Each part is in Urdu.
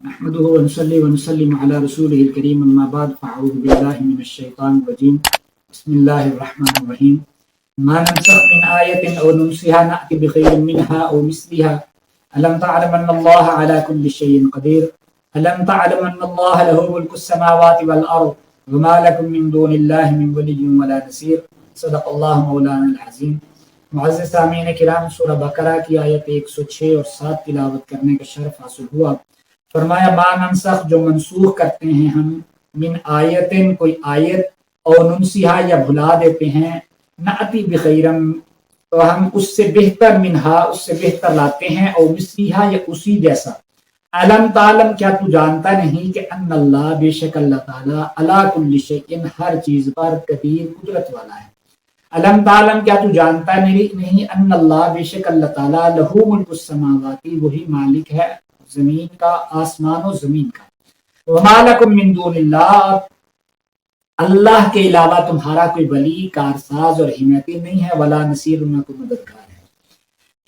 نحمده ونصلي ونسلم على رسوله الكريم اما بعد فاعوذ بالله من الشيطان الرجيم بسم الله الرحمن الرحيم ما ننسخ من آية أو ننسها نأتي بخير منها أو مثلها ألم تعلم أن الله على كل شيء قدير ألم تعلم أن الله له ملك السماوات والأرض وما لكم من دون الله من ولي ولا نصير صدق الله مولانا العظيم۔ معزز سامعین کرام، سورہ بقرہ کی آیت 106 اور 7 تلاوت کرنے کا شرف حاصل ہوا۔ فرمایا ما ننسخ، جو منسوخ کرتے ہیں ہم، من آیتن، کوئی آیت، اور ننسیہا، یا بھلا دیتے ہیں، نأتی بخیرم، تو ہم اس سے بہتر، منہا، اس سے بہتر لاتے ہیں، اور مثلیہا، یا اسی جیسا۔ علم تعلم، کیا تو جانتا نہیں کہ ان اللہ، بے شک اللہ تعالیٰ، علی کل شیء، ہر چیز پر قدیر، قدرت والا ہے۔ علم تعلم، کیا تو جانتا نہیں، ان اللہ، بے شک اللہ تعالیٰ، لہو ملک السماوات، وہی مالک ہے زمین کا، آسمان و زمین کا۔ وما لکم من دون اللہ، اللہ کے علاوہ تمہارا کوئی ولی، کارساز اور حمایتی نہیں ہے، ولا نصیر، نہ کوئی مددگار ہے۔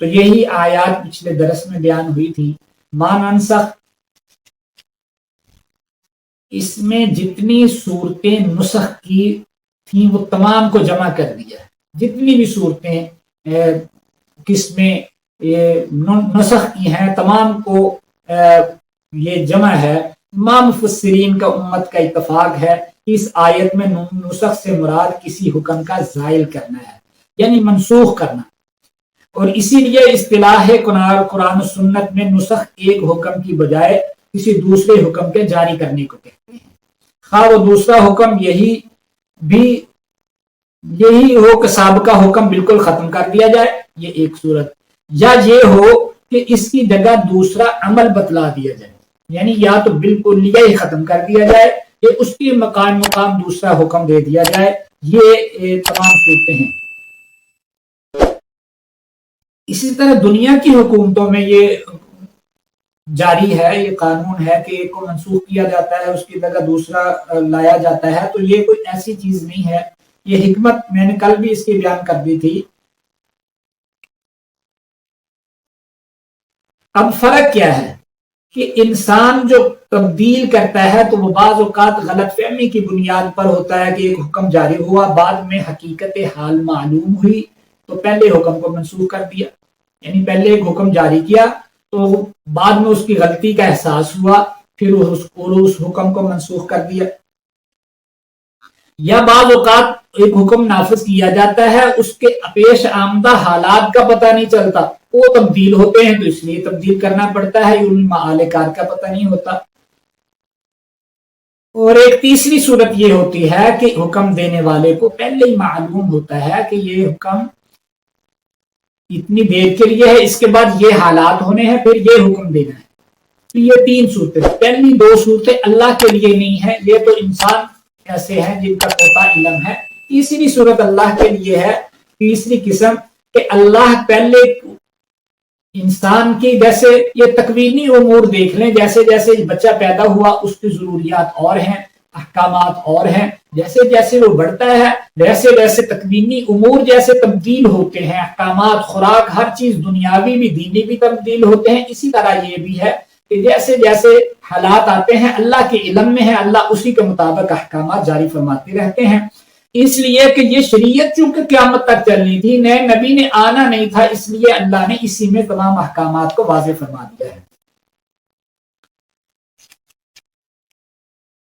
تو یہی آیات پچھلے درس میں بیان ہوئی تھی۔ ما ننسخ، اس میں جتنی صورتیں نسخ کی تھیں وہ تمام کو جمع کر دیا ہے۔ جتنی بھی صورتیں قسمیں نسخ کی ہیں تمام کو یہ جمع ہے۔ تمام مفسرین کا، امت کا اتفاق ہے کہ اس آیت میں نسخ سے مراد کسی حکم کا زائل کرنا ہے، یعنی منسوخ کرنا، اور اسی لیے اصطلاح قرآن و سنت میں نسخ ایک حکم کی بجائے کسی دوسرے حکم کے جاری کرنے کو کہتے ہیں، خواہ وہ دوسرا حکم یہی ہو کہ سابقہ حکم بالکل ختم کر دیا جائے، یہ ایک صورت، یا یہ ہو کہ اس کی جگہ دوسرا عمل بتلا دیا جائے، یعنی یا تو بالکل ہی ختم کر دیا جائے یا اس کی مقام دوسرا حکم دے دیا جائے۔ یہ تمام صورتیں ہیں۔ اسی طرح دنیا کی حکومتوں میں یہ جاری ہے، یہ قانون ہے کہ ایک کو منسوخ کیا جاتا ہے، اس کی جگہ دوسرا لایا جاتا ہے، تو یہ کوئی ایسی چیز نہیں ہے۔ یہ حکمت میں نے کل بھی اس کی بیان کر دی تھی۔ اب فرق کیا ہے کہ انسان جو تبدیل کرتا ہے تو وہ بعض اوقات غلط فہمی کی بنیاد پر ہوتا ہے کہ ایک حکم جاری ہوا، بعد میں حقیقت حال معلوم ہوئی تو پہلے حکم کو منسوخ کر دیا، یعنی پہلے ایک حکم جاری کیا تو بعد میں اس کی غلطی کا احساس ہوا، پھر اس حکم کو منسوخ کر دیا۔ یا بعض اوقات ایک حکم نافذ کیا جاتا ہے، اس کے پیش آمدہ حالات کا پتہ نہیں چلتا، وہ تبدیل ہوتے ہیں تو اس لیے تبدیل کرنا پڑتا ہے، معال کار کا پتہ نہیں ہوتا۔ اور ایک تیسری صورت یہ ہوتی ہے کہ حکم دینے والے کو پہلے ہی معلوم ہوتا ہے کہ یہ حکم اتنی دیر کے لیے ہے، اس کے بعد یہ حالات ہونے ہیں، پھر یہ حکم دینا ہے۔ تو یہ تین صورتیں، پہلی دو صورتیں اللہ کے لیے نہیں ہے، یہ تو انسان ایسے ہیں جن کا کوتا علم ہے۔ تیسری صورت اللہ کے لیے ہے، تیسری قسم کہ اللہ پہلے انسان کی، جیسے یہ تکوینی امور دیکھ لیں، جیسے جیسے بچہ پیدا ہوا اس کی ضروریات اور ہیں، احکامات اور ہیں، جیسے جیسے وہ بڑھتا ہے ویسے ویسے تکوینی امور جیسے تبدیل ہوتے ہیں، احکامات، خوراک، ہر چیز دنیاوی بھی دینی بھی تبدیل ہوتے ہیں۔ اسی طرح یہ بھی ہے کہ جیسے جیسے حالات آتے ہیں اللہ کے علم میں ہے، اللہ اسی کے مطابق احکامات جاری فرماتے رہتے ہیں۔ اس لیے کہ یہ شریعت چونکہ قیامت تک چلنی تھی، نئے نبی نے آنا نہیں تھا، اس لیے اللہ نے اسی میں تمام احکامات کو واضح فرما دیا ہے۔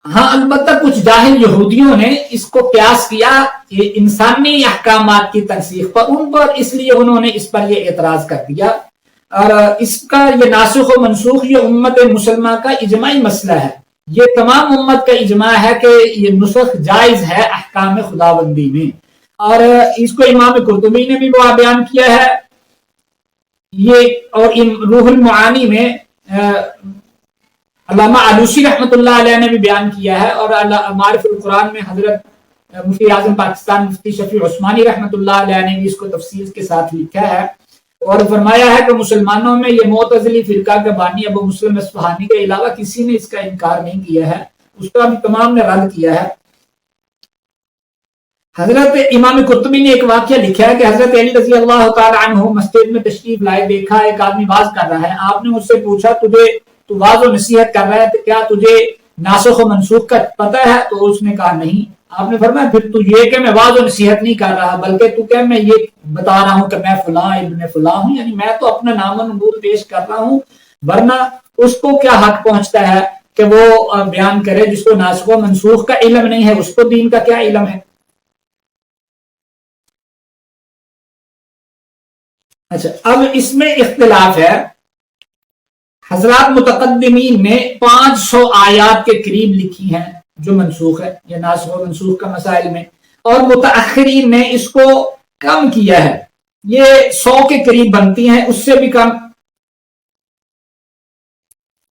ہاں البتہ کچھ جاہل یہودیوں نے اس کو قیاس کیا یہ انسانی احکامات کی تنسیخ پر، ان پر، اس لیے انہوں نے اس پر یہ اعتراض کر دیا، اور اس کا یہ ناسخ و منسوخ یہ امت مسلمہ کا اجماعی مسئلہ ہے۔ یہ تمام امت کا اجماع ہے کہ یہ نسخ جائز ہے احکام خداوندی میں، اور اس کو امام قرطبی نے بھی بیان کیا ہے، یہ اور روح المعانی میں علامہ علوسی رحمۃ اللہ علیہ نے بھی بیان کیا ہے، اور معارف القرآن میں حضرت مفتی اعظم پاکستان مفتی شفیع عثمانی رحمۃ اللہ علیہ نے بھی اس کو تفصیل کے ساتھ لکھا ہے، اور فرمایا ہے کہ مسلمانوں میں یہ معتزلی فرقہ کے بانی ابو مسلم اصفہانی کے علاوہ کسی نے اس کا انکار نہیں کیا ہے، اس کا بھی تمام نے رد کیا ہے۔ حضرت امام قرطبی نے ایک واقعہ لکھا ہے کہ حضرت علی رضی اللہ تعالی عنہ مسجد میں تشریف لائے، دیکھا ایک آدمی باز کر رہا ہے، آپ نے مجھ سے پوچھا تو واضح و نصیحت کر رہا ہے تو کیا تجھے ناسخ و منسوخ کا پتہ ہے؟ تو اس نے کہا نہیں. آپ نے فرمایا پھر تو یہ کہ میں واضح و نصیحت نہیں کر رہا بلکہ تو کہ میں یہ بتا رہا ہوں کہ میں فلاں ابن فلاں ہوں، یعنی میں تو اپنا نام و نمود پیش کر رہا ہوں، ورنہ اس کو کیا حق پہنچتا ہے کہ وہ بیان کرے جس کو ناسخ و منسوخ کا علم نہیں ہے، اس کو دین کا کیا علم ہے؟ اچھا اب اس میں اختلاف ہے. حضرات متقدمین نے 500 آیات کے قریب لکھی ہیں جو منسوخ ہے یا ناسخ و منسوخ کا مسائل میں، اور متأخرین نے اس کو کم کیا ہے، یہ 100 کے قریب بنتی ہیں، اس سے بھی کم.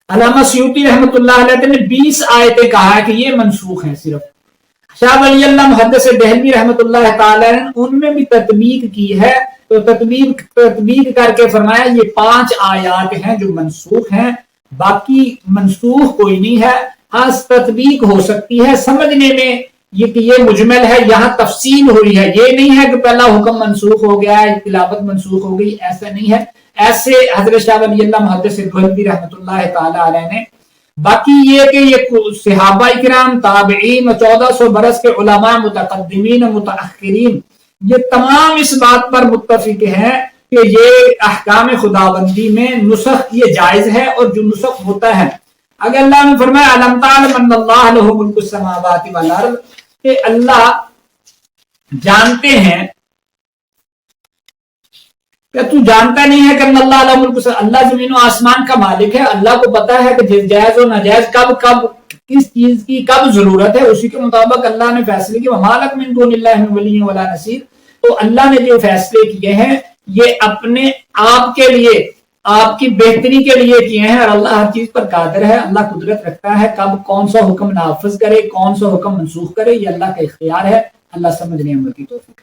علامہ سیوطی رحمۃ اللہ علیہ نے 20 آیتیں کہا ہے کہ یہ منسوخ ہیں صرف. شاہ ولی اللہ محدث دہلوی رحمۃ اللہ تعالی نے ان میں بھی تطبیق کی ہے، تو تطبیق کر کے فرمایا یہ 5 آیات ہیں جو منسوخ ہیں، باقی منسوخ کوئی نہیں ہے. ہاں تطبیق ہو سکتی ہے سمجھنے میں یہ کہ یہ مجمل ہے، یہاں تفصیل ہوئی ہے، یہ نہیں ہے کہ پہلا حکم منسوخ ہو گیا ہے، تلاوت منسوخ ہو گئی، ایسا نہیں ہے. ایسے حضرت شاہ ولی اللہ محدث دہلوی رحمۃ اللہ تعالی علیہ نے. باقی یہ کہ یہ صحابہ کرام، تابعین، 1400 برس کے علماء متقدمین و متاخرین یہ تمام اس بات پر متفق ہیں کہ یہ احکام خداوندی میں نسخ یہ جائز ہے، اور جو نسخ ہوتا ہے اگر اللہ نے فرمایا الم تعلم ان اللہ لہ ملک السماوات والارض، کہ اللہ جانتے ہیں کہ تو جانتا نہیں ہے کہ اللہ علیہ ملک، اللہ زمین و آسمان کا مالک ہے، اللہ کو پتا ہے کہ جائز و ناجائز کب کس چیز کی کب ضرورت ہے، اسی کے مطابق اللہ نے فیصلے کیے. وما لکم من دون اللہ من ولی ولا نصیر. تو اللہ نے جو فیصلے کیے ہیں یہ اپنے آپ کے لیے، آپ کی بہتری کے لیے کیے ہیں، اور اللہ ہر چیز پر قادر ہے. اللہ قدرت رکھتا ہے کب کون سا حکم نافذ کرے، کون سا حکم منسوخ کرے، یہ اللہ کا اختیار ہے. اللہ سمجھنے عمل کی توفیق